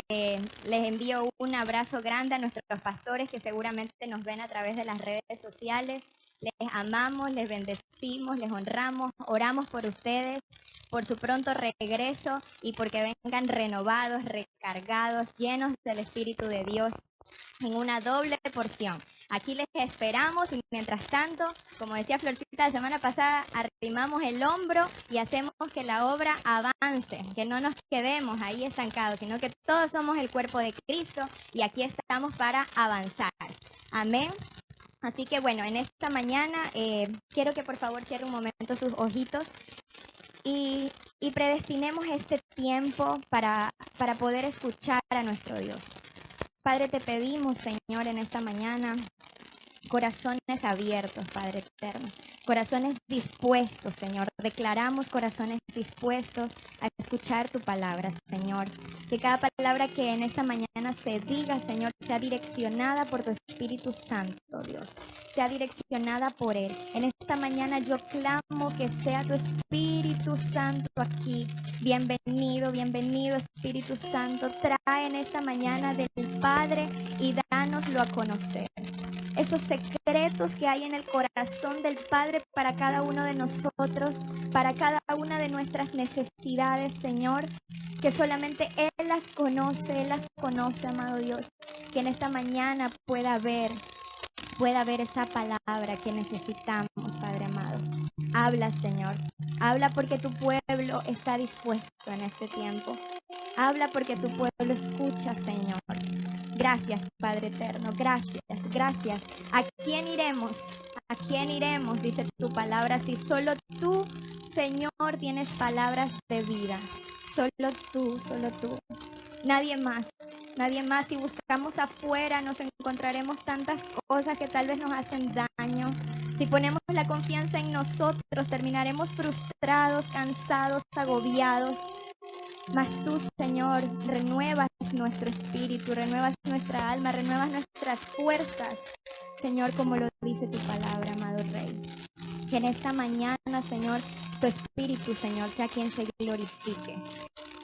Les envío un abrazo grande a nuestros pastores que seguramente nos ven a través de las redes sociales. Les amamos, les bendecimos, les honramos, oramos por ustedes, por su pronto regreso y porque vengan renovados, recargados, llenos del Espíritu de Dios en una doble porción. Aquí les esperamos y mientras tanto, como decía Florcita la semana pasada, arrimamos el hombro y hacemos que la obra avance, que no nos quedemos ahí estancados, sino que todos somos el cuerpo de Cristo y aquí estamos para avanzar. Amén. Así que bueno, en esta mañana quiero que por favor cierre un momento sus ojitos y predestinemos este tiempo para poder escuchar a nuestro Dios. Padre, te pedimos, Señor, en esta mañana, corazones abiertos, Padre eterno, corazones dispuestos, Señor. Declaramos corazones dispuestos a escuchar tu palabra, Señor. Que cada palabra que en esta mañana se diga, Señor, sea direccionada por tu Espíritu Santo, Dios. Sea direccionada por Él. En esta mañana yo clamo que sea tu Espíritu Santo aquí. Bienvenido, bienvenido, Espíritu Santo. Trae en esta mañana del Padre y dánoslo a conocer. Esos secretos que hay en el corazón del Padre para cada uno de nosotros, para cada una de nuestras necesidades, Señor, que solamente Él las conoce, amado Dios, que en esta mañana pueda haber esa palabra que necesitamos, Padre amado. Habla, Señor, habla porque tu pueblo está dispuesto en este tiempo. Habla porque tu pueblo escucha, Señor. Gracias, Padre eterno, gracias, gracias. ¿A quién iremos? ¿A quién iremos? Dice tu palabra, si solo tú, Señor, tienes palabras de vida. Solo tú, solo tú. Nadie más, nadie más. Si buscamos afuera nos encontraremos tantas cosas que tal vez nos hacen daño. Si ponemos la confianza en nosotros, terminaremos frustrados, cansados, agobiados. Mas tú, Señor, renuevas nuestro espíritu, renuevas nuestra alma, renuevas nuestras fuerzas, Señor, como lo dice tu palabra, amado Rey. Que en esta mañana, Señor, tu espíritu, Señor, sea quien se glorifique.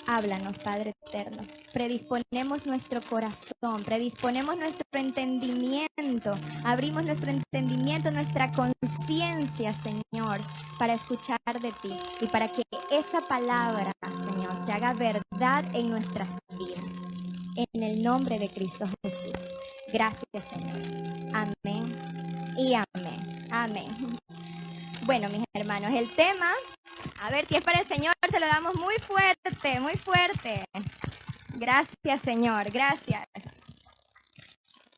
Háblanos, Padre eterno. Predisponemos nuestro corazón, predisponemos nuestro entendimiento, abrimos nuestro entendimiento, nuestra conciencia, Señor, para escuchar de ti y para que esa palabra, Señor, se haga verdad en nuestras vidas. En el nombre de Cristo Jesús. Gracias, Señor. Amén y amén. Amén. Bueno, mis hermanos, el tema, a ver si es para el Señor, se lo damos muy fuerte, muy fuerte. Gracias, Señor, gracias.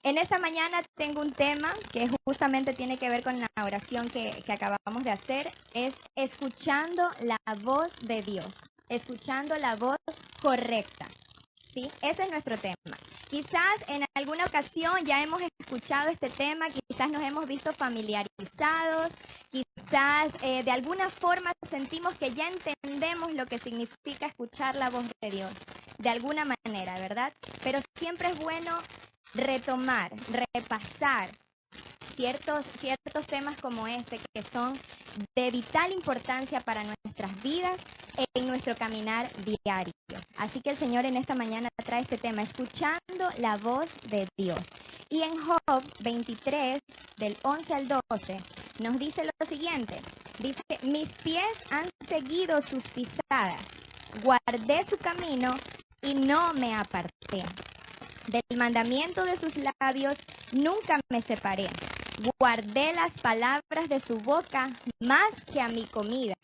En esta mañana tengo un tema que justamente tiene que ver con la oración que acabamos de hacer, es escuchando la voz de Dios, escuchando la voz correcta. ¿Sí? Ese es nuestro tema. Quizás en alguna ocasión ya hemos escuchado este tema, quizás nos hemos visto familiarizados, quizás de alguna forma sentimos que ya entendemos lo que significa escuchar la voz de Dios, de alguna manera, ¿verdad? Pero siempre es bueno retomar, repasar ciertos temas como este que son de vital importancia para nuestras vidas en nuestro caminar diario. Así que el Señor en esta mañana trae este tema, escuchando la voz de Dios. Y en Job 23, del 11 al 12, nos dice lo siguiente. Dice, mis pies han seguido sus pisadas, guardé su camino y no me aparté. Del mandamiento de sus labios nunca me separé. Guardé las palabras de su boca más que a mi comida.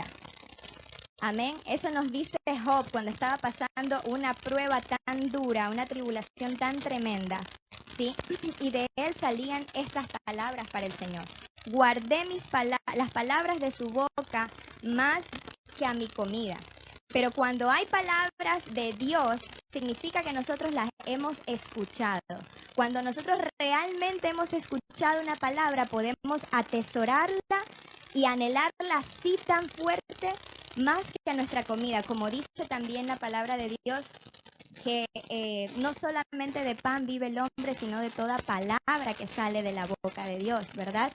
Amén. Eso nos dice Job cuando estaba pasando una prueba tan dura, una tribulación tan tremenda, ¿sí? Y de él salían estas palabras para el Señor. Guardé las palabras de su boca más que a mi comida. Pero cuando hay palabras de Dios, significa que nosotros las hemos escuchado. Cuando nosotros realmente hemos escuchado una palabra, podemos atesorarla y anhelarla así tan fuerte, más que a nuestra comida. Como dice también la palabra de Dios, que no solamente de pan vive el hombre, sino de toda palabra que sale de la boca de Dios, ¿verdad?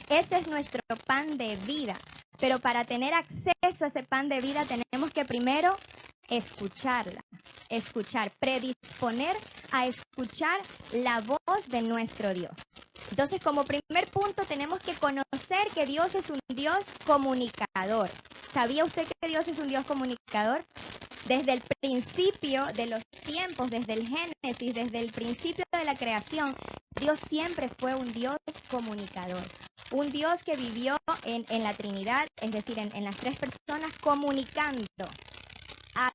Ese es nuestro pan de vida. Pero para tener acceso a ese pan de vida tenemos que primero escucharla, escuchar, predisponer a escuchar la voz de nuestro Dios. Entonces, como primer punto, tenemos que conocer que Dios es un Dios comunicador. ¿Sabía usted que Dios es un Dios comunicador? Desde el principio de los tiempos, desde el Génesis, desde el principio de la creación, Dios siempre fue un Dios comunicador. Un Dios que vivió en la Trinidad, es decir, en las tres personas, comunicando.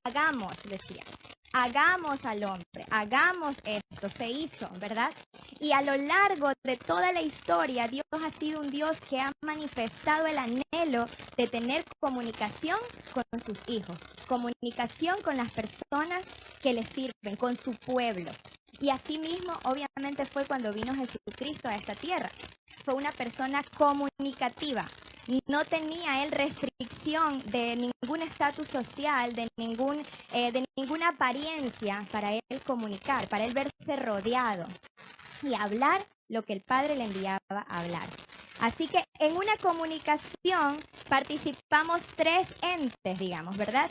Hagamos, decía, hagamos al hombre, hagamos esto, se hizo, ¿verdad? Y a lo largo de toda la historia, Dios ha sido un Dios que ha manifestado el anhelo de tener comunicación con sus hijos, comunicación con las personas que le sirven, con su pueblo. Y así mismo, obviamente, fue cuando vino Jesucristo a esta tierra. Fue una persona comunicativa. No tenía él restricción de ningún estatus social, de ninguna apariencia para él comunicar, para él verse rodeado y hablar lo que el Padre le enviaba a hablar. Así que en una comunicación participamos tres entes, digamos, ¿verdad?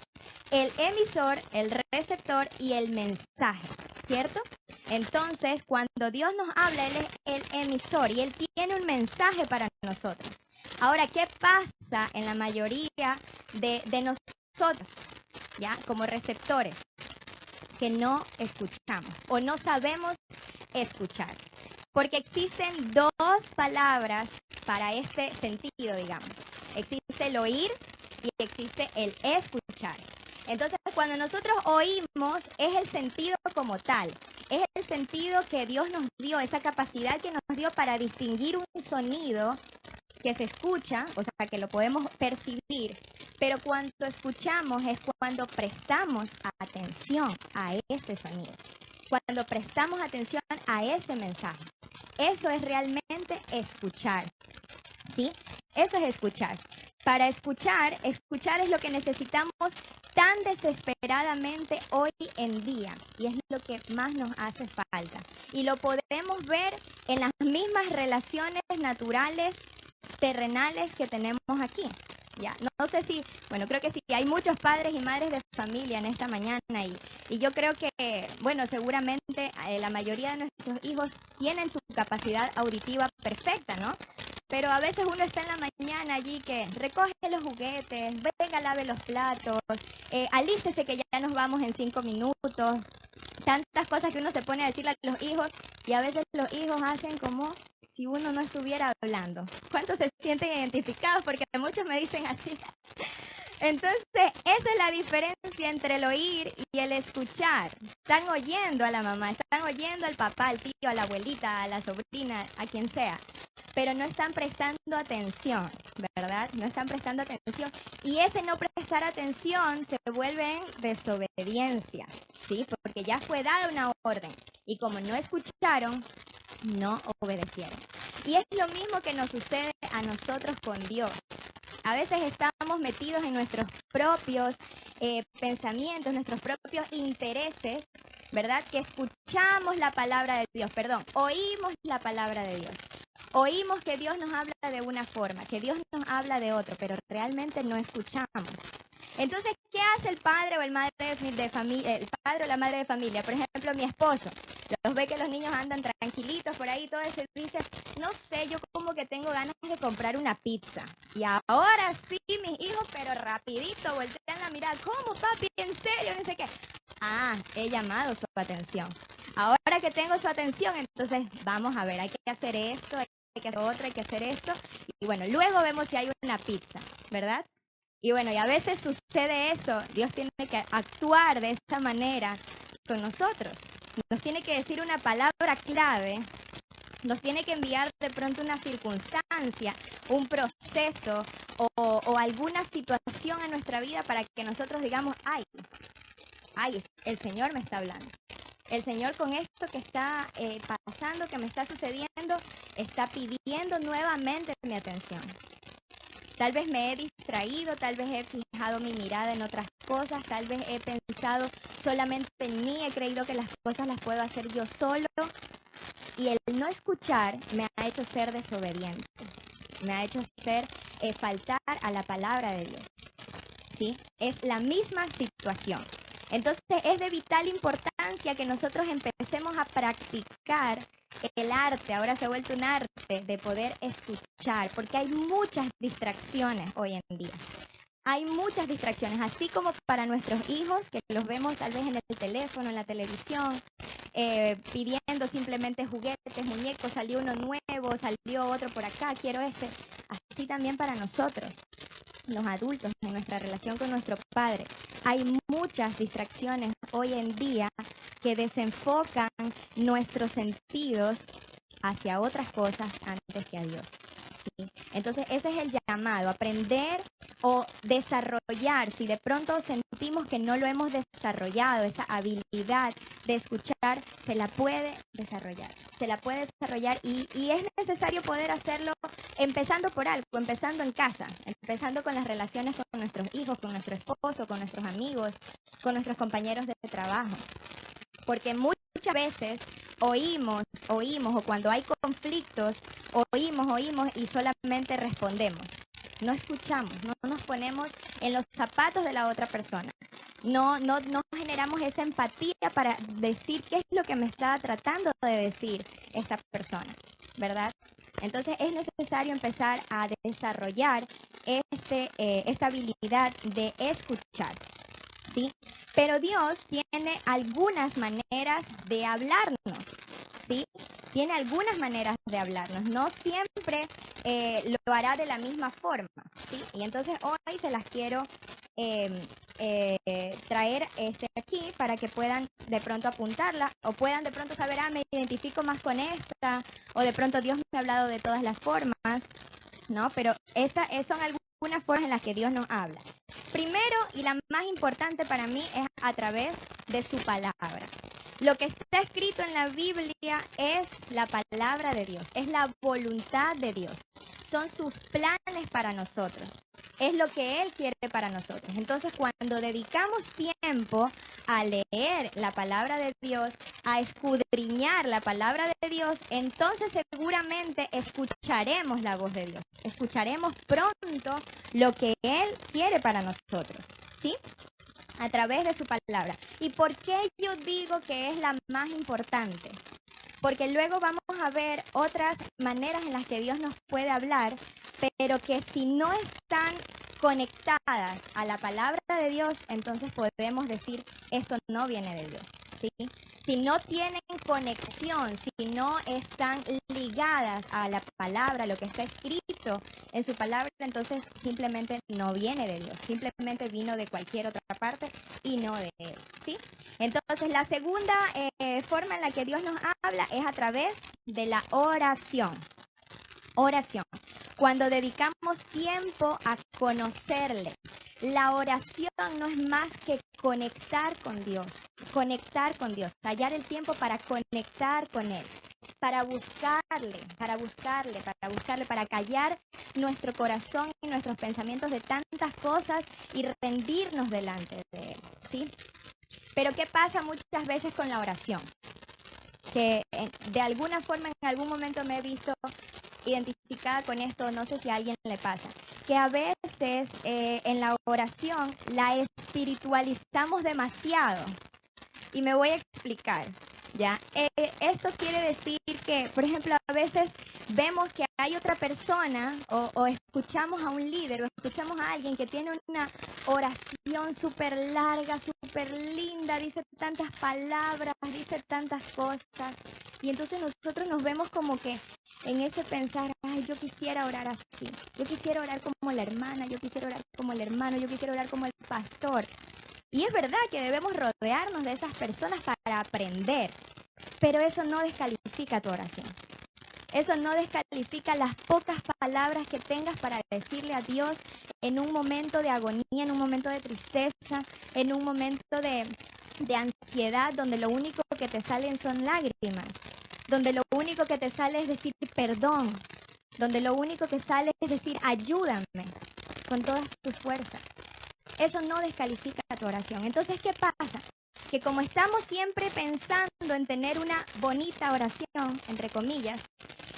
El emisor, el receptor y el mensaje, ¿cierto? Entonces, cuando Dios nos habla, Él es el emisor y Él tiene un mensaje para nosotros. Ahora, ¿qué pasa en la mayoría de nosotros, ya, como receptores? Que no escuchamos o no sabemos escuchar. Porque existen dos palabras para este sentido, digamos. Existe el oír y existe el escuchar. Entonces, cuando nosotros oímos, es el sentido como tal. Es el sentido que Dios nos dio, esa capacidad que nos dio para distinguir un sonido que se escucha, o sea, que lo podemos percibir, pero cuando escuchamos es cuando prestamos atención a ese sonido, cuando prestamos atención a ese mensaje. Eso es realmente escuchar, ¿sí? Eso es escuchar. Para escuchar es lo que necesitamos tan desesperadamente hoy en día y es lo que más nos hace falta. Y lo podemos ver en las mismas relaciones naturales terrenales que tenemos aquí. Ya, no sé si, bueno, creo que sí, hay muchos padres y madres de familia en esta mañana y yo creo que, bueno, seguramente la mayoría de nuestros hijos tienen su capacidad auditiva perfecta, ¿no? Pero a veces uno está en la mañana allí que recoge los juguetes, venga, lave los platos, alístese que ya nos vamos en 5 minutos, tantas cosas que uno se pone a decirle a los hijos y a veces los hijos hacen como si uno no estuviera hablando. ¿Cuántos se sienten identificados? Porque muchos me dicen así. Entonces, esa es la diferencia entre el oír y el escuchar. Están oyendo a la mamá, están oyendo al papá, al tío, a la abuelita, a la sobrina, a quien sea, pero no están prestando atención, ¿verdad? No están prestando atención. Y ese no prestar atención se vuelve en desobediencia, ¿sí? Porque ya fue dada una orden y como no escucharon, no obedecieron. Y es lo mismo que nos sucede a nosotros con Dios. A veces estamos metidos en nuestros propios pensamientos, nuestros propios intereses, ¿verdad? Que escuchamos la palabra de Dios, oímos la palabra de Dios. Oímos que Dios nos habla de una forma, que Dios nos habla de otro, pero realmente no escuchamos. Entonces, ¿qué hace el padre o el madre de familia, el padre o la madre de familia? Por ejemplo, mi esposo. Los ve que los niños andan tranquilitos por ahí, todo eso, y dice, no sé, yo como que tengo ganas de comprar una pizza. Y ahora sí, mis hijos, pero rapidito, voltean la mirada, ¿cómo, papi? ¿En serio? No sé qué. Ah, he llamado su atención. Ahora que tengo su atención, entonces vamos a ver, hay que hacer esto, hay que hacer otro, hay que hacer esto. Y bueno, luego vemos si hay una pizza, ¿verdad? Y bueno, y a veces sucede eso, Dios tiene que actuar de esa manera con nosotros. Nos tiene que decir una palabra clave, nos tiene que enviar de pronto una circunstancia, un proceso o alguna situación en nuestra vida para que nosotros digamos, ay, el Señor me está hablando. El Señor con esto que está pasando, que me está sucediendo, está pidiendo nuevamente mi atención. Tal vez me he distraído, tal vez he fijado mi mirada en otras cosas, tal vez he pensado solamente en mí, he creído que las cosas las puedo hacer yo solo. Y el no escuchar me ha hecho ser desobediente, me ha hecho faltar a la palabra de Dios. ¿Sí? Es la misma situación. Entonces es de vital importancia que nosotros empecemos a practicar el arte, ahora se ha vuelto un arte de poder escuchar, porque hay muchas distracciones hoy en día. Hay muchas distracciones, así como para nuestros hijos, que los vemos tal vez en el teléfono, en la televisión, pidiendo simplemente juguetes, muñecos, salió uno nuevo, salió otro por acá, quiero este. Así también para nosotros, los adultos, en nuestra relación con nuestro padre. Hay muchas distracciones hoy en día que desenfocan nuestros sentidos hacia otras cosas antes que a Dios. ¿Sí? Entonces ese es el llamado, aprender o desarrollar. Si de pronto sentimos que no lo hemos desarrollado, esa habilidad de escuchar, se la puede desarrollar. Se la puede desarrollar y es necesario poder hacerlo empezando por algo, empezando en casa, empezando con las relaciones con nuestros hijos, con nuestro esposo, con nuestros amigos, con nuestros compañeros de trabajo. Porque muchas veces oímos, o cuando hay conflictos, oímos y solamente respondemos. No escuchamos, no nos ponemos en los zapatos de la otra persona. No generamos esa empatía para decir qué es lo que me está tratando de decir esta persona, ¿verdad? Entonces es necesario empezar a desarrollar esta habilidad de escuchar. ¿Sí? Pero Dios tiene algunas maneras de hablarnos, ¿sí? Tiene algunas maneras de hablarnos, no siempre lo hará de la misma forma, ¿sí? Y entonces hoy se las quiero traer aquí para que puedan de pronto apuntarla o puedan de pronto saber, me identifico más con esta, o de pronto Dios me ha hablado de todas las formas, ¿no? Pero estas son algunas formas en las que Dios nos habla. Primero y la más importante para mí es a través de su palabra. Lo que está escrito en la Biblia es la palabra de Dios, es la voluntad de Dios, son sus planes para nosotros, es lo que Él quiere para nosotros. Entonces, cuando dedicamos tiempo a leer la palabra de Dios, a escudriñar la palabra de Dios, entonces seguramente escucharemos la voz de Dios, escucharemos pronto lo que Él quiere para nosotros, ¿sí? A través de su palabra. ¿Y por qué yo digo que es la más importante? Porque luego vamos a ver otras maneras en las que Dios nos puede hablar, pero que si no están conectadas a la palabra de Dios, entonces podemos decir, esto no viene de Dios, ¿sí? Si no tienen conexión, si no están ligadas a la palabra, lo que está escrito en su palabra, entonces simplemente no viene de Dios, simplemente vino de cualquier otra parte y no de Él, ¿sí? Entonces la segunda forma en la que Dios nos habla es a través de la oración. Oración. Cuando dedicamos tiempo a conocerle. La oración no es más que conectar con Dios, hallar el tiempo para conectar con Él, para buscarle, para callar nuestro corazón y nuestros pensamientos de tantas cosas y rendirnos delante de Él, ¿sí? Pero ¿qué pasa muchas veces con la oración? Que de alguna forma en algún momento me he visto identificada con esto, no sé si a alguien le pasa, que a veces en la oración la espiritualizamos demasiado. Y me voy a explicar, ¿ya? Esto quiere decir que, por ejemplo, a veces vemos que hay otra persona o escuchamos a un líder o escuchamos a alguien que tiene una oración súper larga, súper linda, dice tantas palabras, dice tantas cosas. Y entonces nosotros nos vemos como que en ese pensar, ay, yo quisiera orar así, yo quisiera orar como la hermana, yo quisiera orar como el hermano, yo quisiera orar como el pastor. Y es verdad que debemos rodearnos de esas personas para aprender, pero eso no descalifica tu oración. Eso no descalifica las pocas palabras que tengas para decirle a Dios en un momento de agonía, en un momento de tristeza, en un momento de ansiedad, donde lo único que te salen son lágrimas, donde lo único que te sale es decir perdón, donde lo único que sale es decir ayúdame con todas tus fuerzas. Eso no descalifica tu oración. Entonces, ¿qué pasa? Que como estamos siempre pensando en tener una bonita oración, entre comillas,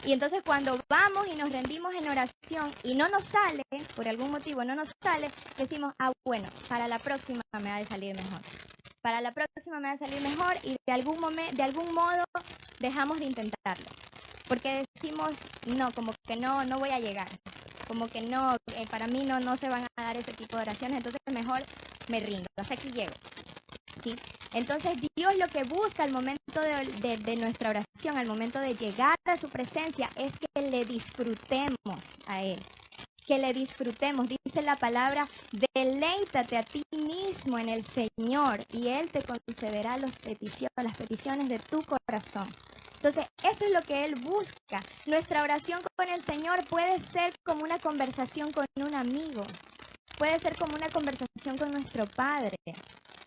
y entonces cuando vamos y nos rendimos en oración y no nos sale, por algún motivo no nos sale, decimos, bueno, para la próxima me ha de salir mejor. para la próxima me va a salir mejor y de algún modo dejamos de intentarlo. Porque decimos, no, como que no voy a llegar, como que no, para mí no se van a dar ese tipo de oraciones, entonces mejor me rindo, hasta aquí llego. ¿Sí? Entonces Dios lo que busca al momento de nuestra oración, al momento de llegar a su presencia, es que le disfrutemos a Él. Que le disfrutemos, dice la palabra, deleítate a ti mismo en el Señor y Él te concederá las peticiones de tu corazón. Entonces, eso es lo que Él busca. Nuestra oración con el Señor puede ser como una conversación con un amigo, puede ser como una conversación con nuestro Padre,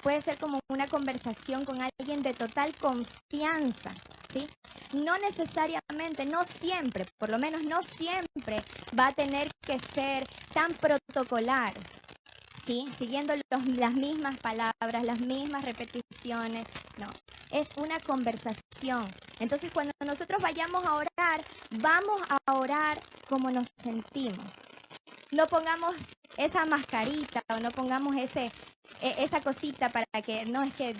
puede ser como una conversación con alguien de total confianza, ¿sí? No necesariamente, no siempre, por lo menos no siempre va a tener que ser tan protocolar, ¿sí? Siguiendo las mismas palabras, las mismas repeticiones, no. Es una conversación. Entonces, cuando nosotros vayamos a orar, vamos a orar como nos sentimos. No pongamos esa mascarita o no pongamos esa cosita para que no es que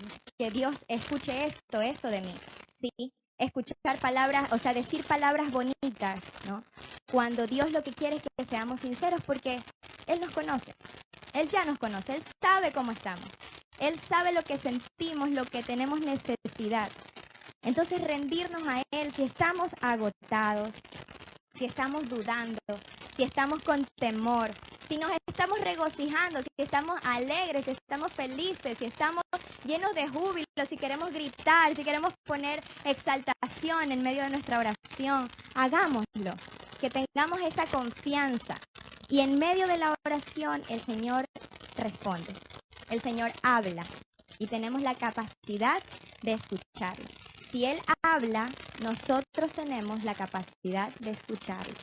Dios escuche esto de mí, ¿sí? Escuchar palabras, o sea, decir palabras bonitas, ¿no? Cuando Dios lo que quiere es que seamos sinceros porque Él nos conoce, Él ya nos conoce, Él sabe cómo estamos, Él sabe lo que sentimos, lo que tenemos necesidad. Entonces rendirnos a Él si estamos agotados, si estamos dudando, si estamos con temor, si nos estamos regocijando, si estamos alegres, si estamos felices, si estamos llenos de júbilo, si queremos gritar, si queremos poner exaltación en medio de nuestra oración, hagámoslo, que tengamos esa confianza. Y en medio de la oración el Señor responde, el Señor habla y tenemos la capacidad de escucharlo. Si Él habla, nosotros tenemos la capacidad de escucharlo.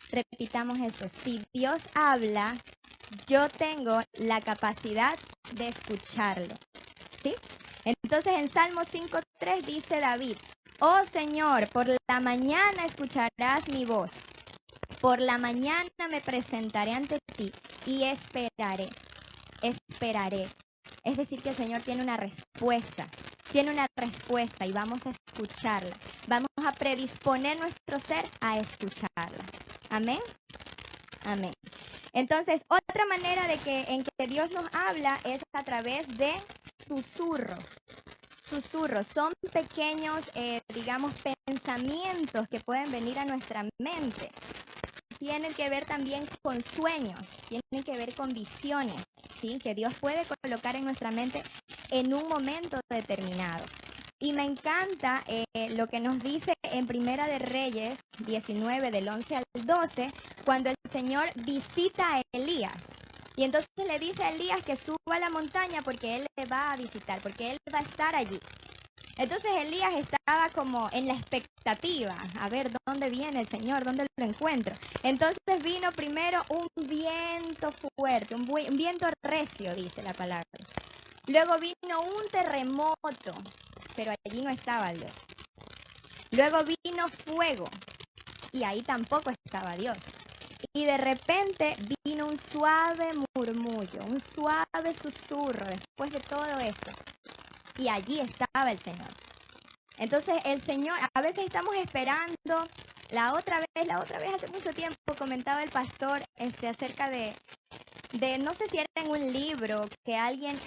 Repitamos eso. Si Dios habla, yo tengo la capacidad de escucharlo. ¿Sí? Entonces en Salmo 5:3 dice David, oh Señor, por la mañana escucharás mi voz. Por la mañana me presentaré ante ti y esperaré. Esperaré. Es decir, que el Señor tiene una respuesta y vamos a escucharla. Vamos a predisponer nuestro ser a escucharla. Amén. Amén. Entonces, otra manera en que Dios nos habla es a través de susurros. Susurros son pequeños, digamos, pensamientos que pueden venir a nuestra mente. Tienen que ver también con sueños, tienen que ver con visiones, ¿sí? Que Dios puede colocar en nuestra mente en un momento determinado. Y me encanta lo que nos dice en Primera de Reyes 19, del 11 al 12, cuando el Señor visita a Elías. Y entonces le dice a Elías que suba a la montaña porque Él le va a visitar, porque Él va a estar allí. Entonces Elías estaba como en la expectativa, a ver dónde viene el Señor, dónde lo encuentro. Entonces vino primero un viento fuerte, un viento recio, dice la palabra. Luego vino un terremoto, pero allí no estaba Dios. Luego vino fuego y ahí tampoco estaba Dios. Y de repente vino un suave murmullo, un suave susurro después de todo esto. Y allí estaba el Señor. Entonces el Señor, a veces estamos esperando, la otra vez hace mucho tiempo comentaba el pastor acerca de, no sé si era en un libro que alguien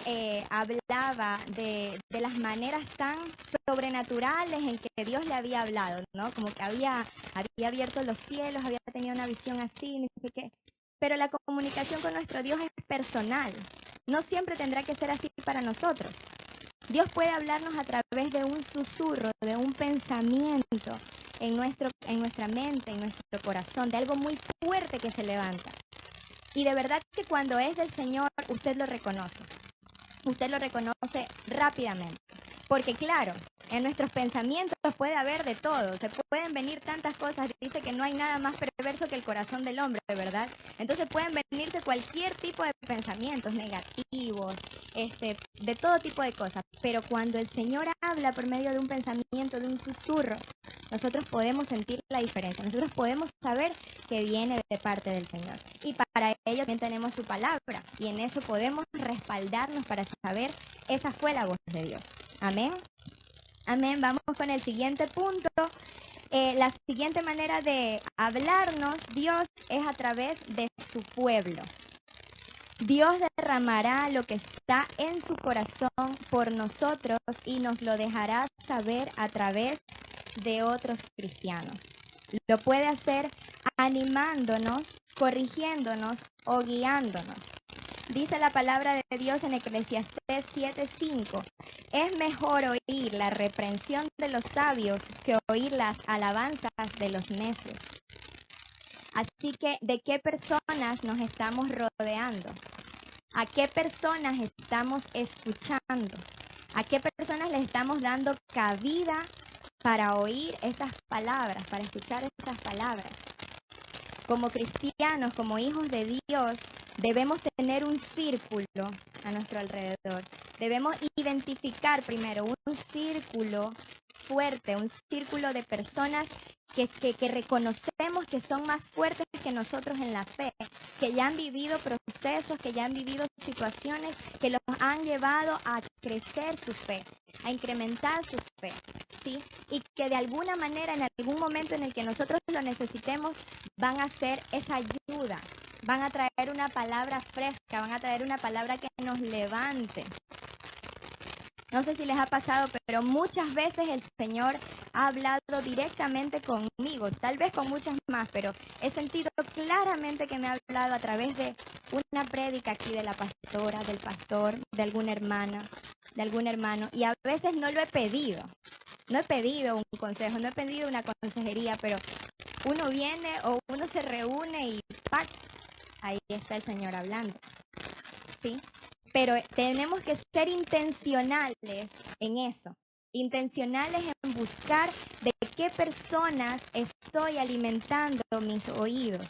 hablaba de las maneras tan sobrenaturales en que Dios le había hablado, ¿no? Como que había abierto los cielos, había tenido una visión así, no sé qué. Pero la comunicación con nuestro Dios es personal, no siempre tendrá que ser así para nosotros. Dios puede hablarnos a través de un susurro, de un pensamiento en nuestra mente, en nuestro corazón, de algo muy fuerte que se levanta. Y de verdad que cuando es del Señor, usted lo reconoce. Usted lo reconoce rápidamente. Porque claro, en nuestros pensamientos puede haber de todo, se pueden venir tantas cosas, dice que no hay nada más perverso que el corazón del hombre, ¿verdad? Entonces pueden venirse cualquier tipo de pensamientos negativos, de todo tipo de cosas, pero cuando el Señor habla por medio de un pensamiento, de un susurro, nosotros podemos sentir la diferencia, nosotros podemos saber que viene de parte del Señor. Y para ello también tenemos su palabra y en eso podemos respaldarnos para saber esa fue la voz de Dios. Amén. Amén. Vamos con el siguiente punto. La siguiente manera de hablarnos Dios es a través de su pueblo. Dios derramará lo que está en su corazón por nosotros y nos lo dejará saber a través de otros cristianos. Lo puede hacer animándonos, corrigiéndonos o guiándonos. Dice la palabra de Dios en Eclesiastés 7:5. Es mejor oír la reprensión de los sabios que oír las alabanzas de los necios. Así que, ¿de qué personas nos estamos rodeando? ¿A qué personas estamos escuchando? ¿A qué personas les estamos dando cabida para oír esas palabras, para escuchar esas palabras? Como cristianos, como hijos de Dios, debemos tener un círculo a nuestro alrededor. Debemos identificar primero un círculo fuerte, un círculo de personas que reconocemos que son más fuertes que nosotros en la fe, que ya han vivido procesos, que ya han vivido situaciones que los han llevado a crecer su fe, a incrementar su fe, ¿sí? Y que de alguna manera, en algún momento en el que nosotros lo necesitemos, van a ser esa ayuda, van a traer una palabra fresca, van a traer una palabra que nos levante. No sé si les ha pasado, pero muchas veces el Señor ha hablado directamente conmigo, tal vez con muchas más, pero he sentido claramente que me ha hablado a través de una prédica aquí de la pastora, del pastor, de alguna hermana, de algún hermano, y a veces no lo he pedido. No he pedido un consejo, no he pedido una consejería, pero uno viene o uno se reúne y ¡pac! Ahí está el Señor hablando, ¿sí? Pero tenemos que ser intencionales en eso, intencionales en buscar de qué personas estoy alimentando mis oídos,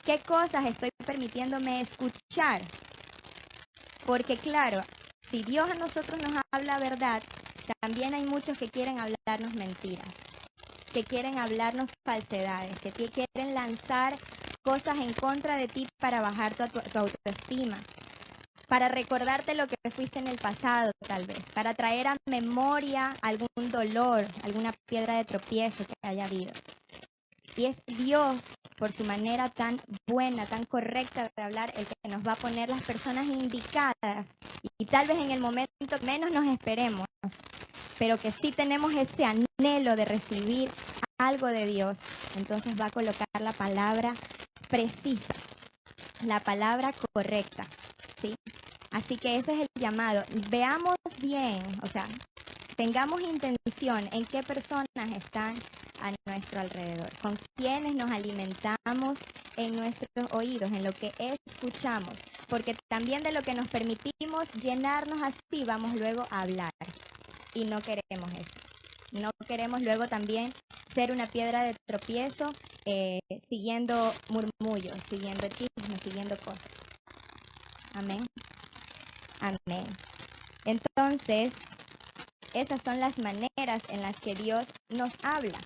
qué cosas estoy permitiéndome escuchar. Porque claro, si Dios a nosotros nos habla verdad, también hay muchos que quieren hablarnos mentiras, que quieren hablarnos falsedades, que quieren lanzar cosas en contra de ti para bajar tu autoestima, para recordarte lo que fuiste en el pasado tal vez, para traer a memoria algún dolor, alguna piedra de tropiezo que haya habido. Y es Dios, por su manera tan buena, tan correcta de hablar, el que nos va a poner las personas indicadas y tal vez en el momento menos nos esperemos, pero que sí tenemos ese anhelo de recibir algo de Dios. Entonces va a colocar la palabra precisa, la palabra correcta, ¿sí? Así que ese es el llamado. Veamos bien, o sea, tengamos intención en qué personas están a nuestro alrededor, con quienes nos alimentamos en nuestros oídos, en lo que escuchamos, porque también de lo que nos permitimos llenarnos así vamos luego a hablar y no queremos eso. No queremos luego también ser una piedra de tropiezo siguiendo murmullos, siguiendo chismes, siguiendo cosas. Amén. Amén. Entonces, esas son las maneras en las que Dios nos habla.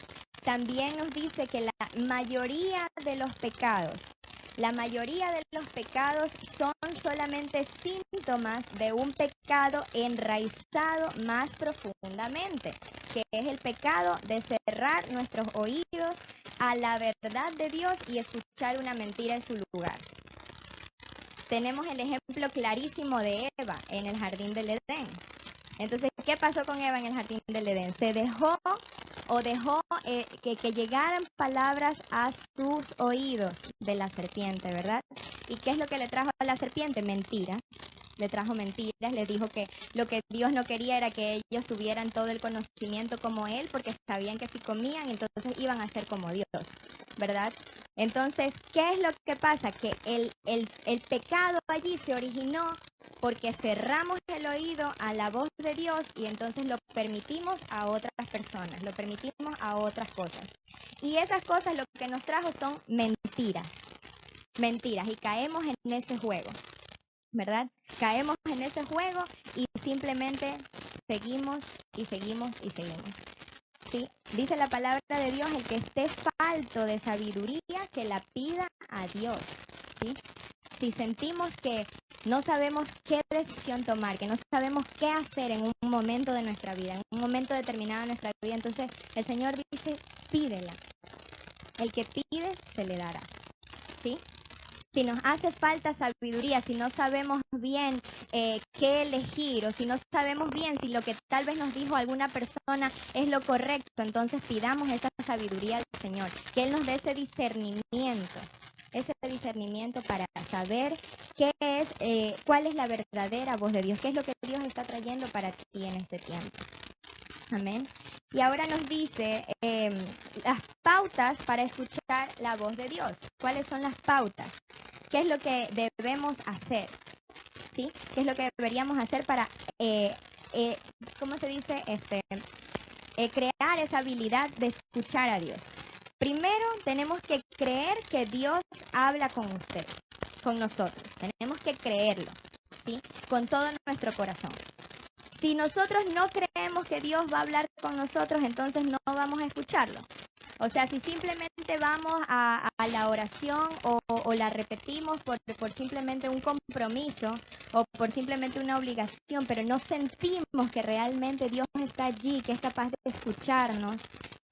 También nos dice que la mayoría de los pecados son solamente síntomas de un pecado enraizado más profundamente, que es el pecado de cerrar nuestros oídos a la verdad de Dios y escuchar una mentira en su lugar. Tenemos el ejemplo clarísimo de Eva en el jardín del Edén. Entonces, ¿qué pasó con Eva en el jardín del Edén? Se dejó que llegaran palabras a sus oídos de la serpiente, ¿verdad? ¿Y qué es lo que le trajo a la serpiente? Mentiras. Le trajo mentiras, le dijo que lo que Dios no quería era que ellos tuvieran todo el conocimiento como Él, porque sabían que si comían, entonces iban a ser como Dios, ¿verdad? Entonces, ¿qué es lo que pasa? Que el pecado allí se originó porque cerramos el oído a la voz de Dios y entonces lo permitimos a otras personas, lo permitimos a otras cosas. Y esas cosas lo que nos trajo son mentiras, y caemos en ese juego, ¿verdad? Caemos en ese juego y simplemente seguimos y seguimos y seguimos. ¿Sí? Dice la palabra de Dios, el que esté falto de sabiduría, que la pida a Dios, ¿sí? Si sentimos que no sabemos qué decisión tomar, que no sabemos qué hacer en un momento de nuestra vida, en un momento determinado de nuestra vida. Entonces el Señor dice, pídela. El que pide, se le dará. ¿Sí? Si nos hace falta sabiduría, si no sabemos bien qué elegir, o si no sabemos bien si lo que tal vez nos dijo alguna persona es lo correcto, entonces pidamos esa sabiduría al Señor, que Él nos dé ese discernimiento para saber cuál es la verdadera voz de Dios, qué es lo que Dios está trayendo para ti en este tiempo. Amén. Y ahora nos dice las pautas para escuchar la voz de Dios. ¿Cuáles son las pautas? ¿Qué es lo que debemos hacer? ¿Sí? ¿Qué es lo que deberíamos hacer para, ¿cómo se dice? Crear esa habilidad de escuchar a Dios. Primero, tenemos que creer que Dios habla con usted, con nosotros. Tenemos que creerlo, ¿sí? Con todo nuestro corazón. Si nosotros no creemos que Dios va a hablar con nosotros, entonces no vamos a escucharlo. O sea, si simplemente vamos a la oración o la repetimos por simplemente un compromiso o por simplemente una obligación, pero no sentimos que realmente Dios está allí, que es capaz de escucharnos,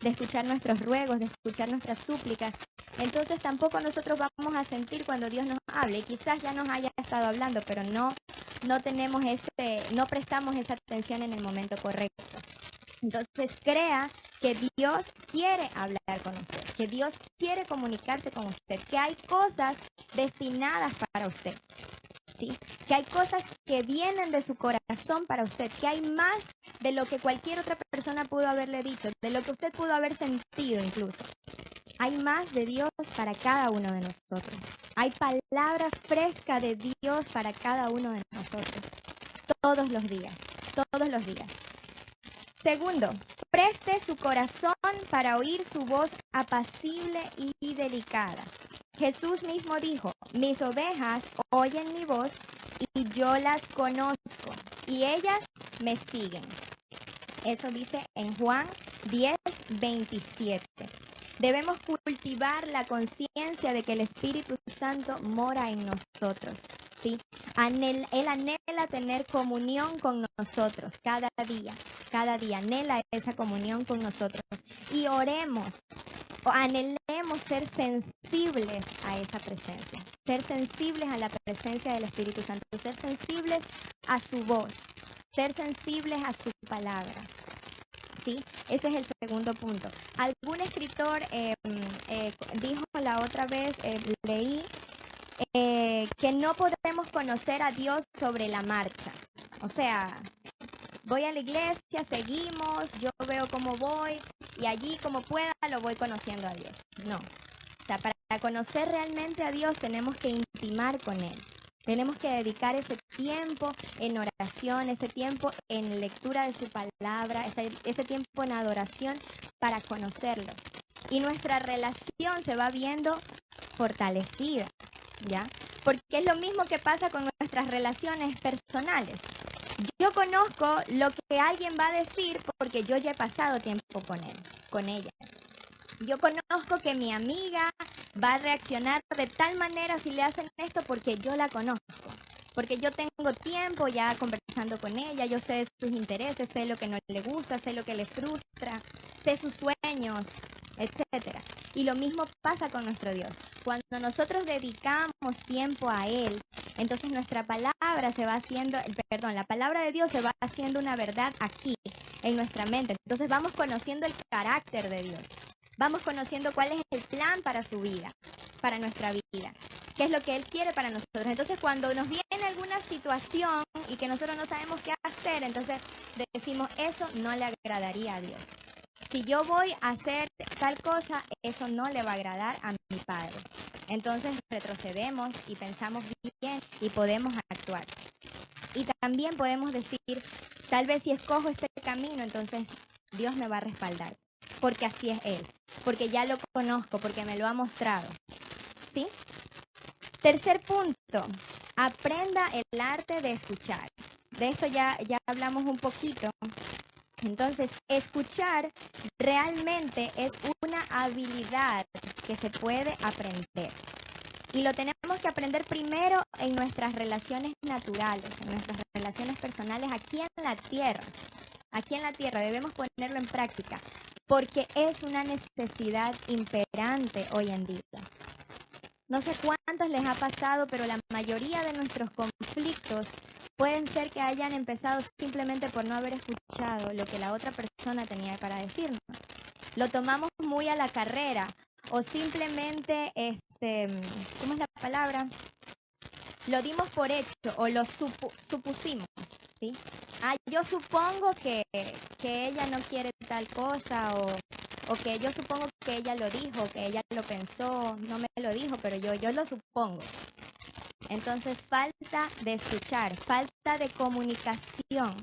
de escuchar nuestros ruegos, de escuchar nuestras súplicas, entonces tampoco nosotros vamos a sentir cuando Dios nos hable. Y quizás ya nos haya estado hablando, pero no prestamos esa atención en el momento correcto. Entonces crea que Dios quiere hablar con usted, que Dios quiere comunicarse con usted, que hay cosas destinadas para usted, ¿sí? Que hay cosas que vienen de su corazón para usted, que hay más de lo que cualquier otra persona pudo haberle dicho, de lo que usted pudo haber sentido incluso. Hay más de Dios para cada uno de nosotros. Hay palabra fresca de Dios para cada uno de nosotros. Todos los días, todos los días. Segundo, preste su corazón para oír su voz apacible y delicada. Jesús mismo dijo, mis ovejas oyen mi voz y yo las conozco y ellas me siguen. Eso dice en Juan 10:27. Debemos cultivar la conciencia de que el Espíritu Santo mora en nosotros, ¿sí? Él anhela tener comunión con nosotros cada día anhela esa comunión con nosotros. Y anhelemos ser sensibles a esa presencia, ser sensibles a la presencia del Espíritu Santo, ser sensibles a su voz, ser sensibles a su palabra. ¿Sí? Ese es el segundo punto. Algún escritor dijo la otra vez, leí, que no podemos conocer a Dios sobre la marcha. O sea, voy a la iglesia, seguimos, yo veo cómo voy y allí como pueda lo voy conociendo a Dios. No. O sea, para conocer realmente a Dios tenemos que intimar con Él. Tenemos que dedicar ese tiempo en oración, ese tiempo en lectura de su palabra, ese tiempo en adoración para conocerlo. Y nuestra relación se va viendo fortalecida, ¿ya? Porque es lo mismo que pasa con nuestras relaciones personales. Yo conozco lo que alguien va a decir porque yo ya he pasado tiempo con él, con ella. Yo conozco que mi amiga va a reaccionar de tal manera si le hacen esto porque yo la conozco. Porque yo tengo tiempo ya conversando con ella, yo sé sus intereses, sé lo que no le gusta, sé lo que le frustra, sé sus sueños, etcétera. Y lo mismo pasa con nuestro Dios. Cuando nosotros dedicamos tiempo a Él, entonces nuestra palabra se va haciendo, la palabra de Dios se va haciendo una verdad aquí, en nuestra mente. Entonces vamos conociendo el carácter de Dios. Vamos conociendo cuál es el plan para su vida, para nuestra vida, qué es lo que Él quiere para nosotros. Entonces, cuando nos viene alguna situación y que nosotros no sabemos qué hacer, entonces decimos, eso no le agradaría a Dios. Si yo voy a hacer tal cosa, eso no le va a agradar a mi Padre. Entonces retrocedemos y pensamos bien y podemos actuar. Y también podemos decir, tal vez si escojo este camino, entonces Dios me va a respaldar. Porque así es Él, porque ya lo conozco, porque me lo ha mostrado, ¿sí? Tercer punto, aprenda el arte de escuchar. De esto ya hablamos un poquito. Entonces, escuchar realmente es una habilidad que se puede aprender. Y lo tenemos que aprender primero en nuestras relaciones naturales, en nuestras relaciones personales aquí en la tierra. Aquí en la tierra debemos ponerlo en práctica porque es una necesidad imperante hoy en día. No sé cuántos les ha pasado, pero la mayoría de nuestros conflictos pueden ser que hayan empezado simplemente por no haber escuchado lo que la otra persona tenía para decirnos. Lo tomamos muy a la carrera o simplemente, ¿cómo es la palabra? Lo dimos por hecho o lo supusimos, ¿sí? Yo supongo que ella no quiere tal cosa o que yo supongo que ella lo dijo, que ella lo pensó, no me lo dijo, pero yo lo supongo. Entonces, falta de escuchar, falta de comunicación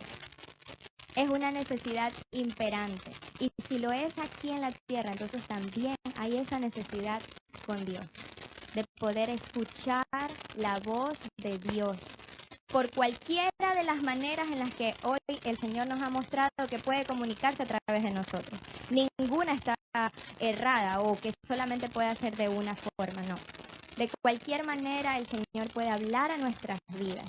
es una necesidad imperante. Y si lo es aquí en la tierra, entonces también hay esa necesidad con Dios, de poder escuchar la voz de Dios por cualquiera de las maneras en las que hoy el Señor nos ha mostrado que puede comunicarse a través de nosotros. Ninguna está errada o que solamente puede hacer de una forma, no. De cualquier manera el Señor puede hablar a nuestras vidas.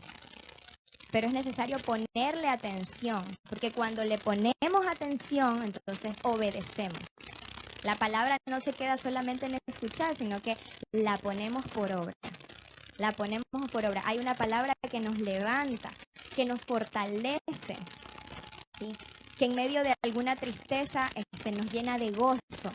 Pero es necesario ponerle atención, porque cuando le ponemos atención, entonces obedecemos. La palabra no se queda solamente en escuchar, sino que la ponemos por obra. La ponemos por obra. Hay una palabra que nos levanta, que nos fortalece, ¿sí? Que en medio de alguna tristeza nos llena de gozo.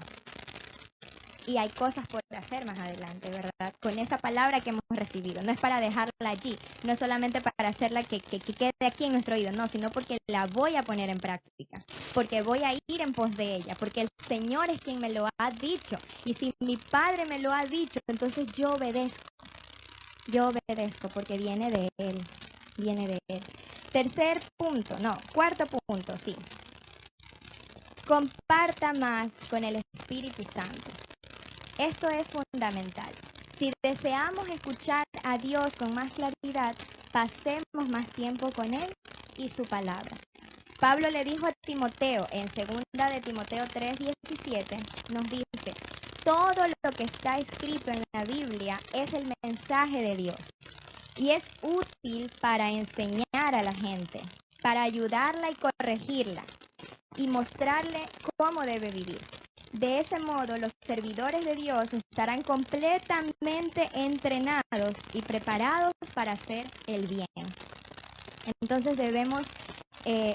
Y hay cosas por hacer más adelante, ¿verdad? Con esa palabra que hemos recibido. No es para dejarla allí, no solamente para hacerla que quede aquí en nuestro oído, no, sino porque la voy a poner en práctica, porque voy a ir en pos de ella, porque el Señor es quien me lo ha dicho. Y si mi Padre me lo ha dicho, entonces yo obedezco. Yo obedezco porque viene de Él, viene de Él. Cuarto punto, sí. Comparta más con el Espíritu Santo. Esto es fundamental. Si deseamos escuchar a Dios con más claridad, pasemos más tiempo con Él y su palabra. Pablo le dijo a Timoteo en 2 de Timoteo 3:17, nos dice, todo lo que está escrito en la Biblia es el mensaje de Dios y es útil para enseñar a la gente, para ayudarla y corregirla y mostrarle cómo debe vivir. De ese modo, los servidores de Dios estarán completamente entrenados y preparados para hacer el bien. Entonces debemos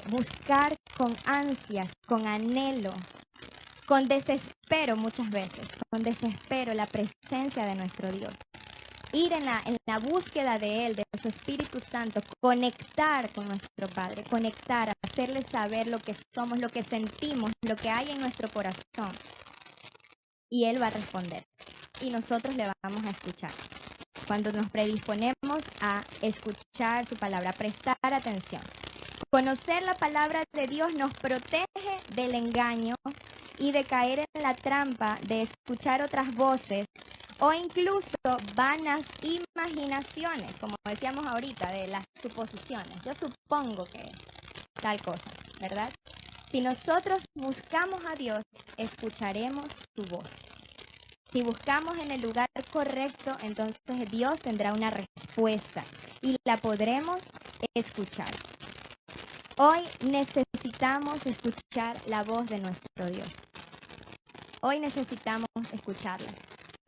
buscar con ansias, con anhelo, con desespero muchas veces, con desespero la presencia de nuestro Dios. Ir en la búsqueda de Él, de su Espíritu Santo, conectar con nuestro Padre, conectar, hacerle saber lo que somos, lo que sentimos, lo que hay en nuestro corazón. Y Él va a responder. Y nosotros le vamos a escuchar. Cuando nos predisponemos a escuchar su palabra, a prestar atención. Conocer la palabra de Dios nos protege del engaño y de caer en la trampa de escuchar otras voces o incluso vanas imaginaciones, como decíamos ahorita, de las suposiciones. Yo supongo que tal cosa, ¿verdad? Si nosotros buscamos a Dios, escucharemos su voz. Si buscamos en el lugar correcto, entonces Dios tendrá una respuesta y la podremos escuchar. Hoy necesitamos escuchar la voz de nuestro Dios. Hoy necesitamos escucharla.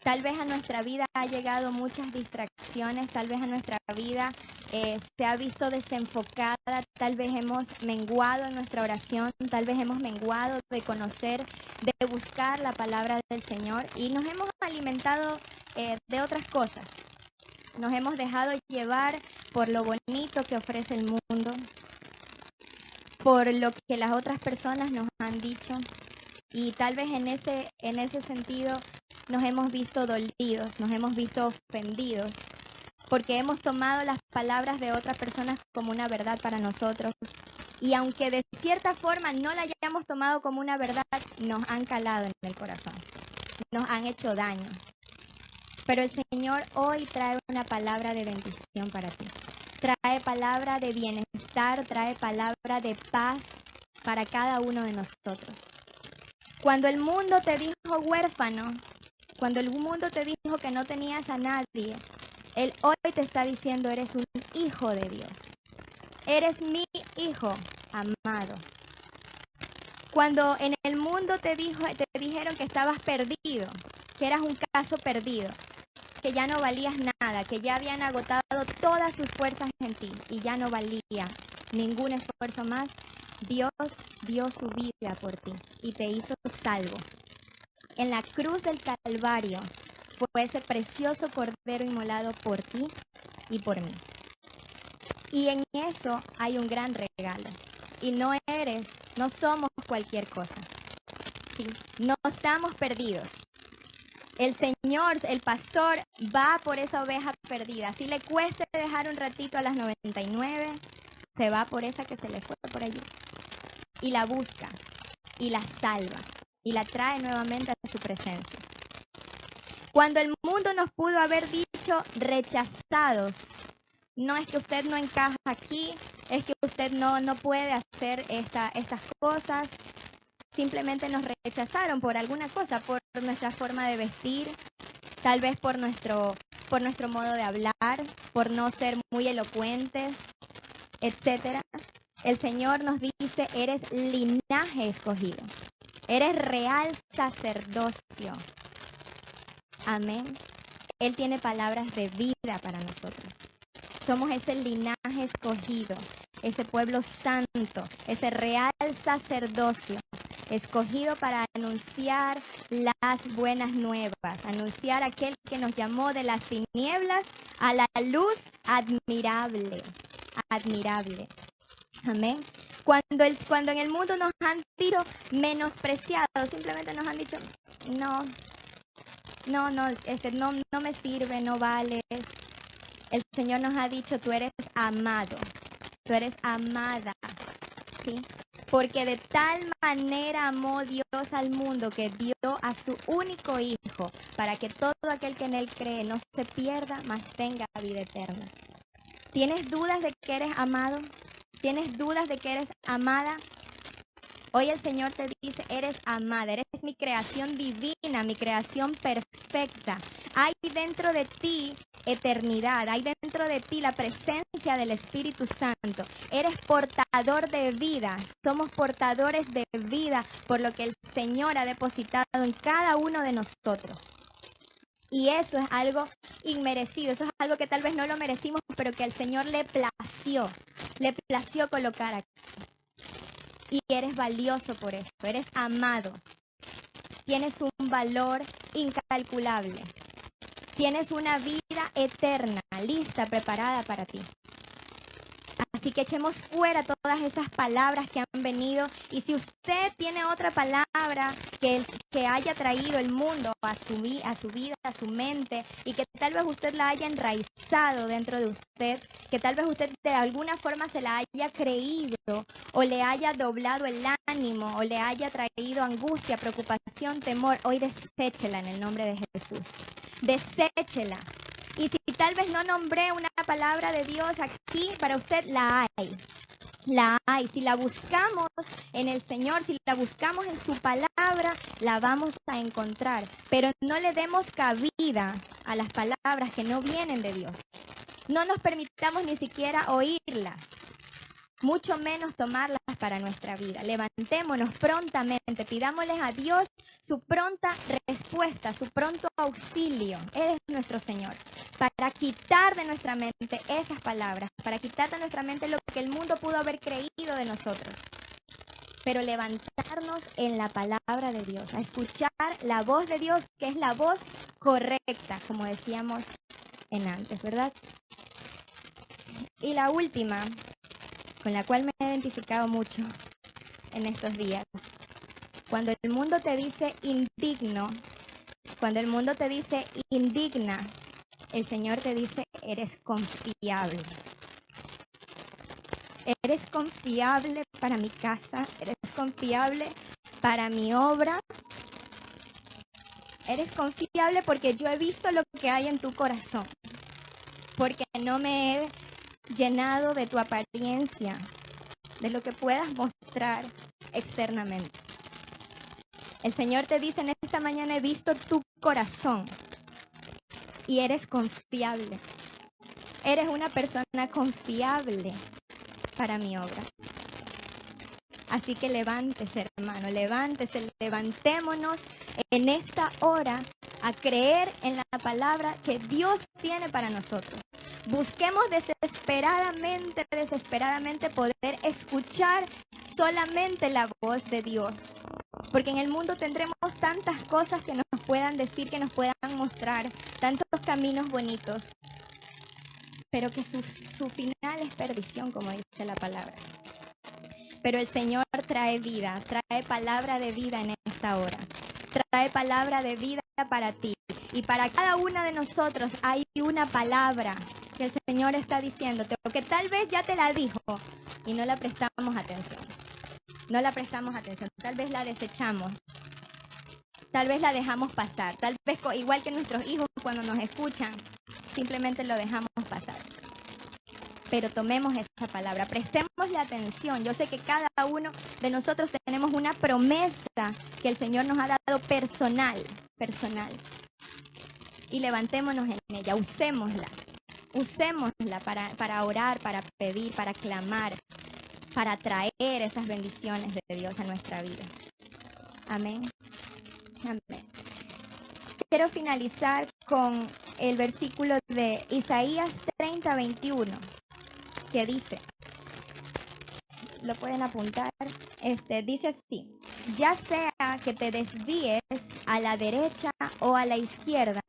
Tal vez a nuestra vida ha llegado muchas distracciones, tal vez a nuestra vida se ha visto desenfocada, tal vez hemos menguado en nuestra oración, tal vez hemos menguado de conocer, de buscar la palabra del Señor y nos hemos alimentado de otras cosas. Nos hemos dejado llevar por lo bonito que ofrece el mundo, por lo que las otras personas nos han dicho y tal vez en ese sentido nos hemos visto dolidos, nos hemos visto ofendidos, porque hemos tomado las palabras de otras personas como una verdad para nosotros. Y aunque de cierta forma no la hayamos tomado como una verdad, nos han calado en el corazón, nos han hecho daño. Pero el Señor hoy trae una palabra de bendición para ti. Trae palabra de bienestar, trae palabra de paz para cada uno de nosotros. Cuando el mundo te dijo huérfano, Cuando el mundo te dijo que no tenías a nadie, Él hoy te está diciendo, eres un hijo de Dios. Eres mi hijo amado. Cuando en el mundo te dijeron que estabas perdido, que eras un caso perdido, que ya no valías nada, que ya habían agotado todas sus fuerzas en ti y ya no valía ningún esfuerzo más, Dios dio su vida por ti y te hizo salvo. En la cruz del Calvario fue ese precioso cordero inmolado por ti y por mí. Y en eso hay un gran regalo. Y no somos cualquier cosa. ¿Sí? No estamos perdidos. El Señor, el pastor, va por esa oveja perdida. Si le cuesta dejar un ratito a las 99, se va por esa que se le fue por allí. Y la busca, y la salva, y la trae nuevamente a su presencia. Cuando el mundo nos pudo haber dicho rechazados, no es que usted no encaja aquí, es que usted no puede hacer estas cosas. Simplemente nos rechazaron por alguna cosa, por nuestra forma de vestir, tal vez por nuestro modo de hablar, por no ser muy elocuentes, etc. El Señor nos dice, eres linaje escogido, eres real sacerdocio. Amén. Él tiene palabras de vida para nosotros. Somos ese linaje escogido, ese pueblo santo, ese real sacerdocio, escogido para anunciar las buenas nuevas, anunciar a aquel que nos llamó de las tinieblas a la luz admirable, admirable. Amén. Cuando en el mundo nos han dicho menospreciado, simplemente nos han dicho, no me sirve, no vale. El Señor nos ha dicho, tú eres amado, tú eres amada, ¿sí? Porque de tal manera amó Dios al mundo que dio a su único Hijo, para que todo aquel que en Él cree no se pierda, mas tenga vida eterna. ¿Tienes dudas de que eres amado? ¿Tienes dudas de que eres amada? Hoy el Señor te dice, eres amada, eres mi creación divina, mi creación perfecta. Hay dentro de ti eternidad, hay dentro de ti la presencia del Espíritu Santo. Eres portador de vida, somos portadores de vida por lo que el Señor ha depositado en cada uno de nosotros. Y eso es algo inmerecido, eso es algo que tal vez no lo merecimos, pero que al Señor le plació colocar aquí. Y eres valioso por eso, eres amado. Tienes un valor incalculable. Tienes una vida eterna, lista, preparada para ti. Así que echemos fuera todas esas palabras que han venido. Y si usted tiene otra palabra que haya traído el mundo a su vida, a su mente, y que tal vez usted la haya enraizado dentro de usted, que tal vez usted de alguna forma se la haya creído, o le haya doblado el ánimo, o le haya traído angustia, preocupación, temor, hoy deséchela en el nombre de Jesús. Deséchela. Y si tal vez no nombré una palabra de Dios aquí, para usted la hay. La hay. Si la buscamos en el Señor, si la buscamos en su palabra, la vamos a encontrar. Pero no le demos cabida a las palabras que no vienen de Dios. No nos permitamos ni siquiera oírlas, mucho menos tomarlas para nuestra vida. Levantémonos prontamente, pidámosles a Dios su pronta respuesta, su pronto auxilio. Él es nuestro Señor, para quitar de nuestra mente esas palabras, para quitar de nuestra mente lo que el mundo pudo haber creído de nosotros. Pero levantarnos en la palabra de Dios, a escuchar la voz de Dios, que es la voz correcta, como decíamos en antes, ¿verdad? Y la última, con la cual me he identificado mucho en estos días. Cuando el mundo te dice indigno, cuando el mundo te dice indigna, el Señor te dice, eres confiable. Eres confiable para mi casa, eres confiable para mi obra. Eres confiable porque yo he visto lo que hay en tu corazón, porque no me he llenado de tu apariencia, de lo que puedas mostrar externamente. El Señor te dice en esta mañana, he visto tu corazón y eres confiable. Eres una persona confiable para mi obra. Así que levántese, hermano, levántese, levantémonos en esta hora a creer en la palabra que Dios tiene para nosotros. Busquemos desesperadamente poder escuchar solamente la voz de Dios. Porque en el mundo tendremos tantas cosas que nos puedan decir, que nos puedan mostrar, tantos caminos bonitos, pero que su final es perdición, como dice la palabra. Pero el Señor trae vida, trae palabra de vida en esta hora. Trae palabra de vida para ti. Y para cada una de nosotros hay una palabra que el Señor está diciéndote, o que tal vez ya te la dijo y no la prestamos atención. No la prestamos atención, tal vez la desechamos. Tal vez la dejamos pasar. Tal vez igual que nuestros hijos cuando nos escuchan, simplemente lo dejamos pasar. Pero tomemos esa palabra, prestémosle atención. Yo sé que cada uno de nosotros tenemos una promesa que el Señor nos ha dado personal. Y levantémonos en ella, usémosla para orar, para pedir, para clamar, para traer esas bendiciones de Dios a nuestra vida. Amén. Amén. Quiero finalizar con el versículo de Isaías 30:21. Que dice, lo pueden apuntar, dice así: ya sea que te desvíes a la derecha o a la izquierda,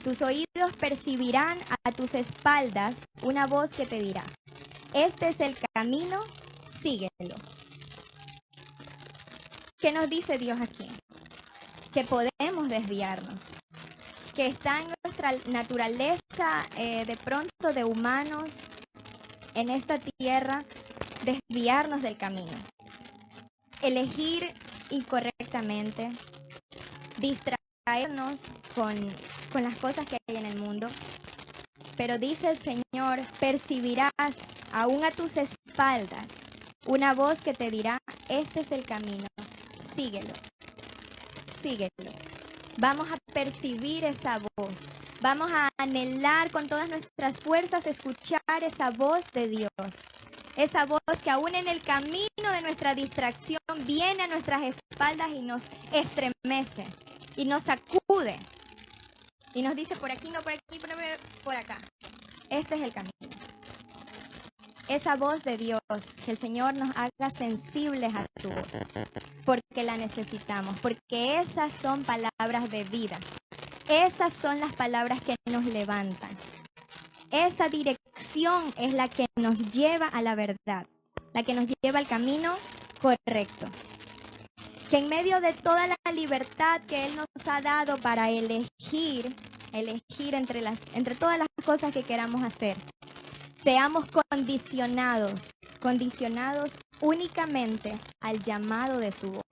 tus oídos percibirán a tus espaldas una voz que te dirá, este es el camino, síguelo. ¿Qué nos dice Dios aquí? Que podemos desviarnos, que está en nuestra naturaleza de pronto de humanos, en esta tierra, desviarnos del camino, elegir incorrectamente, distraernos con las cosas que hay en el mundo. Pero dice el Señor, percibirás aún a tus espaldas una voz que te dirá, este es el camino, síguelo, síguelo. Vamos a percibir esa voz. Vamos a anhelar con todas nuestras fuerzas escuchar esa voz de Dios. Esa voz que aún en el camino de nuestra distracción viene a nuestras espaldas y nos estremece y nos sacude. Y nos dice por aquí, no por aquí, por acá. Este es el camino. Esa voz de Dios, que el Señor nos haga sensibles a su voz. Porque la necesitamos, porque esas son palabras de vida. Esas son las palabras que nos levantan. Esa dirección es la que nos lleva a la verdad, la que nos lleva al camino correcto. Que en medio de toda la libertad que Él nos ha dado para elegir entre todas las cosas que queramos hacer, seamos condicionados únicamente al llamado de su voz.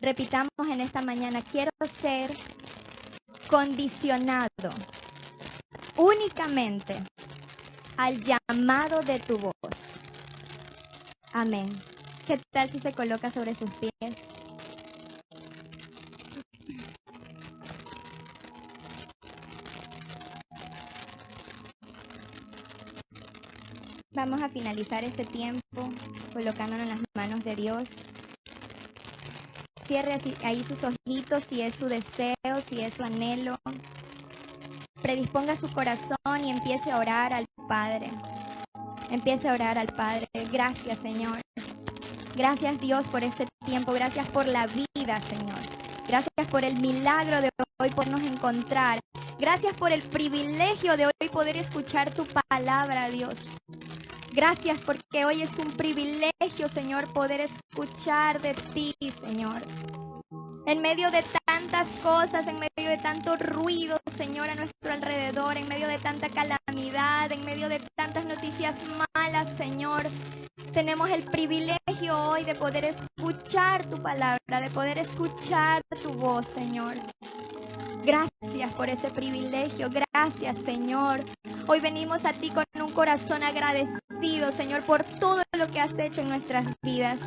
Repitamos en esta mañana, quiero ser condicionado únicamente al llamado de tu voz. Amén. ¿Qué tal si se coloca sobre sus pies? Vamos a finalizar este tiempo colocándonos en las manos de Dios. Cierre ahí sus ojitos si es su deseo, si es su anhelo. Predisponga su corazón y empiece a orar al Padre. Empiece a orar al Padre. Gracias, Señor. Gracias, Dios, por este tiempo. Gracias por la vida, Señor. Gracias por el milagro de hoy podernos encontrar. Gracias por el privilegio de hoy poder escuchar tu palabra, Dios. Gracias porque hoy es un privilegio, Señor, poder escuchar de ti, Señor. En medio de tantas cosas, en medio de tanto ruido, Señor, a nuestro alrededor, en medio de tanta calamidad, en medio de tantas noticias malas, Señor, tenemos el privilegio hoy de poder escuchar tu palabra, de poder escuchar tu voz, Señor. Gracias por ese privilegio, gracias, Señor. Hoy venimos a ti con un corazón agradecido, Señor, por todo lo que has hecho en nuestras vidas.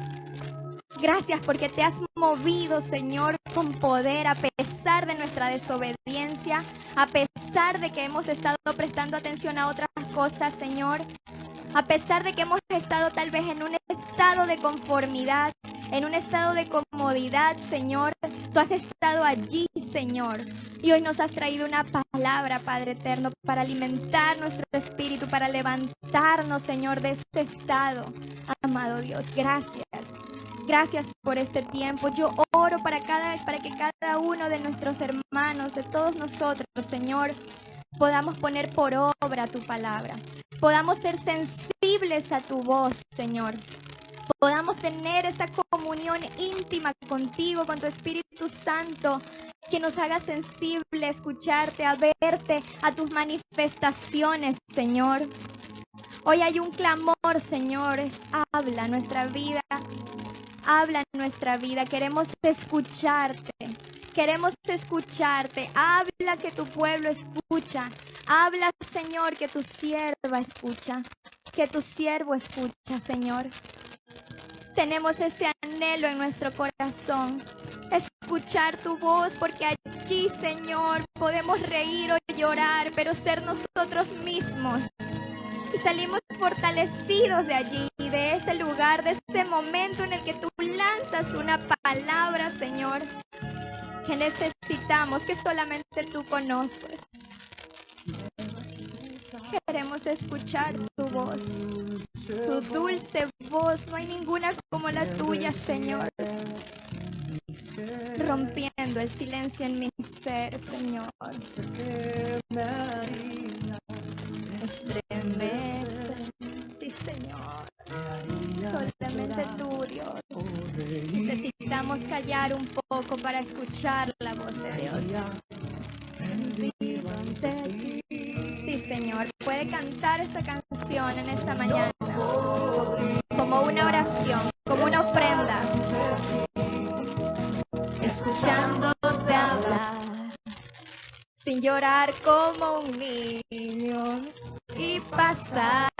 Gracias porque te has movido, Señor, con poder a pesar de nuestra desobediencia, a pesar de que hemos estado prestando atención a otras cosas, Señor. A pesar de que hemos estado tal vez en un estado de conformidad, en un estado de comodidad, Señor, tú has estado allí, Señor. Y hoy nos has traído una palabra, Padre eterno, para alimentar nuestro espíritu, para levantarnos, Señor, de este estado. Amado Dios, gracias. Gracias por este tiempo. Yo oro para que cada uno de nuestros hermanos, de todos nosotros, Señor, podamos poner por obra tu palabra. Podamos ser sensibles a tu voz, Señor. Podamos tener esa comunión íntima contigo, con tu Espíritu Santo, que nos haga sensible a escucharte, a verte, a tus manifestaciones, Señor. Hoy hay un clamor, Señor. Habla nuestra vida. Habla nuestra vida. Queremos escucharte. Queremos escucharte. Habla que tu pueblo escucha. Habla, Señor, que tu sierva escucha. Que tu siervo escucha, Señor. Tenemos ese anhelo en nuestro corazón. Escuchar tu voz, porque allí, Señor, podemos reír o llorar, pero ser nosotros mismos. Y salimos fortalecidos de allí, de ese lugar, de ese momento en el que tú lanzas una palabra, Señor, que necesitamos, que solamente tú conoces. Queremos escuchar tu voz, tu dulce voz. No hay ninguna como la tuya, Señor. Rompiendo el silencio en mi ser, Señor. Estremece, sí, Señor. Solamente tú, Dios. Necesitamos callar un poco para escuchar la voz de Dios. Sí, Señor. Puede cantar esta canción en esta mañana como una oración, como una ofrenda. Escuchándote hablar, sin llorar como un niño, y pasaría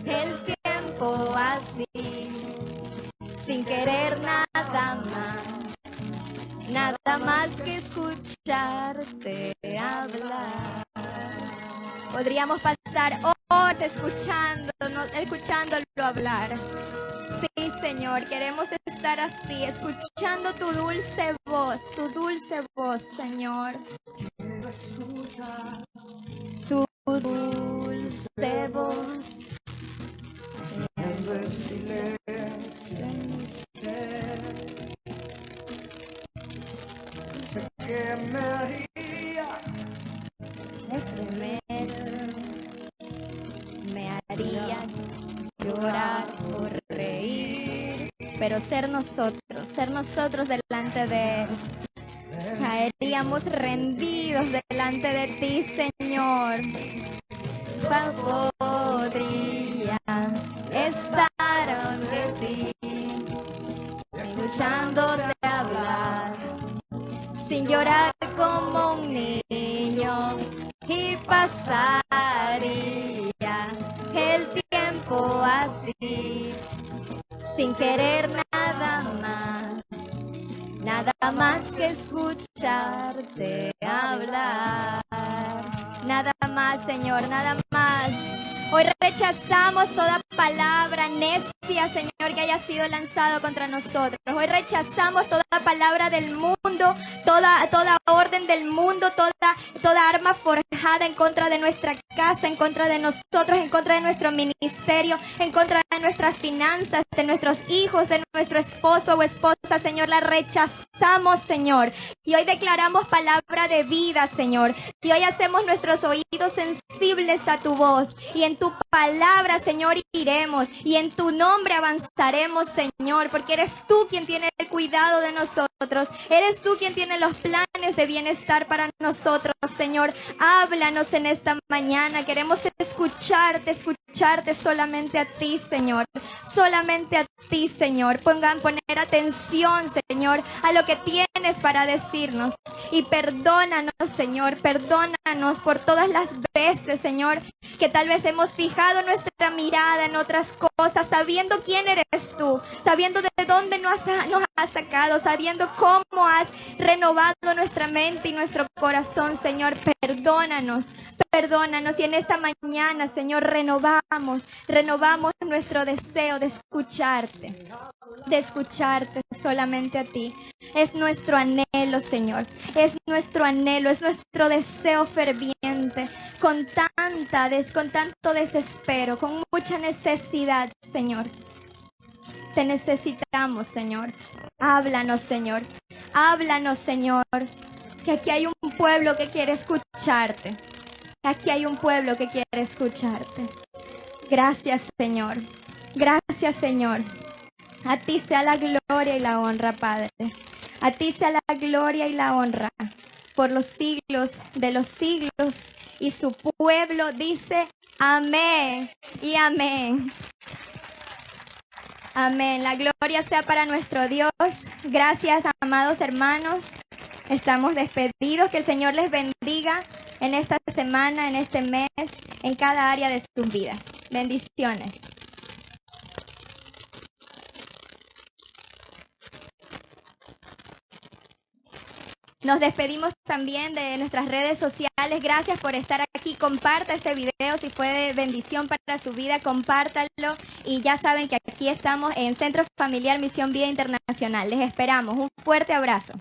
el tiempo así, sin querer nada más que escucharte hablar. Podríamos pasar horas escuchándolo hablar. Sí, Señor, queremos estar así, escuchando tu dulce voz, Señor. Tu dulce voz. En el silencio en mi ser, sé que me haría estremecer, me haría llorar o reír, pero ser nosotros delante de Él. Caeríamos rendidos delante de ti, Señor. Podría estar ante ti, escuchándote hablar, sin llorar como un niño, y pasaría el tiempo así, sin querer nada más que escucharte hablar. Nada más, Señor, nada más. Hoy rechazamos toda palabra necia, Señor, que haya sido lanzado contra nosotros. Hoy rechazamos toda palabra del mundo, toda orden del mundo, toda arma forjada en contra de nuestra casa, en contra de nosotros, en contra de nuestro ministerio, en contra de nuestras finanzas, de nuestros hijos, de nuestro esposo o esposa, Señor. La rechazamos, Señor. Y hoy declaramos palabra de vida, Señor. Y hoy hacemos nuestros oídos sensibles a tu voz. Y en tu palabra, Señor, iremos. Y en tu nombre avanzaremos, Señor. Porque eres tú quien tiene el cuidado de nosotros. Eres tú quien tiene los planes planes de bienestar para nosotros, Señor. Háblanos en esta mañana. Queremos escucharte solamente a ti, Señor. Solamente a ti, Señor. Poner atención, Señor, a lo que tienes para decirnos. Y perdónanos, Señor. Perdónanos por todas las veces, Señor, que tal vez hemos fijado nuestra mirada en otras cosas, sabiendo quién eres tú, sabiendo de dónde nos has sacado, sabiendo cómo has renovado nuestra mente y nuestro corazón, Señor. Perdónanos, perdónanos. Y en esta mañana, Señor, renovamos nuestro deseo de escucharte solamente a ti. Es nuestro anhelo, Señor. Es nuestro anhelo, es nuestro deseo ferviente, con tanto desespero, con mucha necesidad, Señor. Te necesitamos, Señor. Háblanos, Señor. Háblanos, Señor. Que aquí hay un pueblo que quiere escucharte. Aquí hay un pueblo que quiere escucharte. Gracias, Señor. Gracias, Señor. A ti sea la gloria y la honra, Padre. A ti sea la gloria y la honra por los siglos de los siglos. Y su pueblo dice amén y amén. Amén. La gloria sea para nuestro Dios. Gracias, amados hermanos. Estamos despedidos. Que el Señor les bendiga en esta semana, en este mes, en cada área de sus vidas. Bendiciones. Nos despedimos también de nuestras redes sociales. Gracias por estar aquí. Comparta este video si fue de bendición para su vida. Compártalo. Y ya saben que aquí estamos en Centro Familiar Misión Vida Internacional. Les esperamos. Un fuerte abrazo.